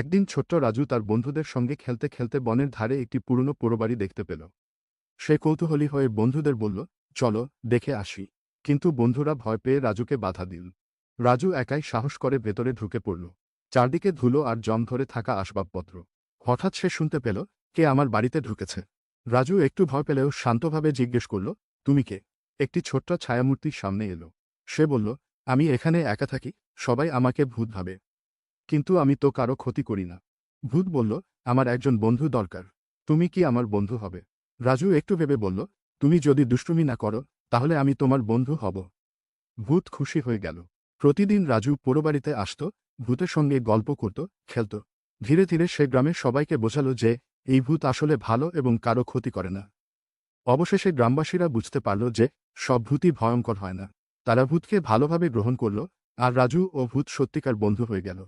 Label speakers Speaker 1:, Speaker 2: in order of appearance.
Speaker 1: একদিন ছোট্ট রাজু তার বন্ধুদের সঙ্গে খেলতে খেলতে বনের ধারে একটি পুরনো পোড়োবাড়ি দেখতে পেল। সে কৌতূহলী হয়ে বন্ধুদের বলল, চলো দেখে আসি। কিন্তু বন্ধুরা ভয় পেয়ে রাজুকে বাধা দিল। রাজু একাই সাহস করে ভেতরে ঢুকে পড়ল। চারদিকে ধুলো আর জং ধরে থাকা আসবাবপত্র। হঠাৎ সে শুনতে পেল, কে আমার বাড়িতে ঢুকেছে। রাজু একটু ভয় পেলেও শান্তভাবে জিজ্ঞেস করল, তুমি কে? একটি ছোট্ট ছায়ামূর্তির সামনে এলো। সে বলল, আমি এখানে একা থাকি, সবাই আমাকে ভূত ভাবে। কিন্তু আমি তো কারো ক্ষতি করি না। ভূত বলল, আমার একজন বন্ধু দরকার। তুমি কি আমার বন্ধু হবে? রাজু একটু ভেবে বলল, তুমি যদি দুষ্টুমি না করো, তাহলে আমি তোমার বন্ধু হব। ভূত খুশি হয়ে গেল। প্রতিদিন রাজু পোড়োবাড়িতে আসত, ভূতের সঙ্গে গল্প করত, খেলত। ধীরে ধীরে সে গ্রামের সবাইকে বোঝালো যে এই ভূত আসলে ভালো এবং কারো ক্ষতি করে না। অবশেষে গ্রামবাসীরা বুঝতে পারল যে সব ভূতই ভয়ঙ্কর হয় না। তারা ভূতকে ভালোভাবে গ্রহণ করল, আর রাজু ও ভূত সত্যিকার বন্ধু হয়ে গেল।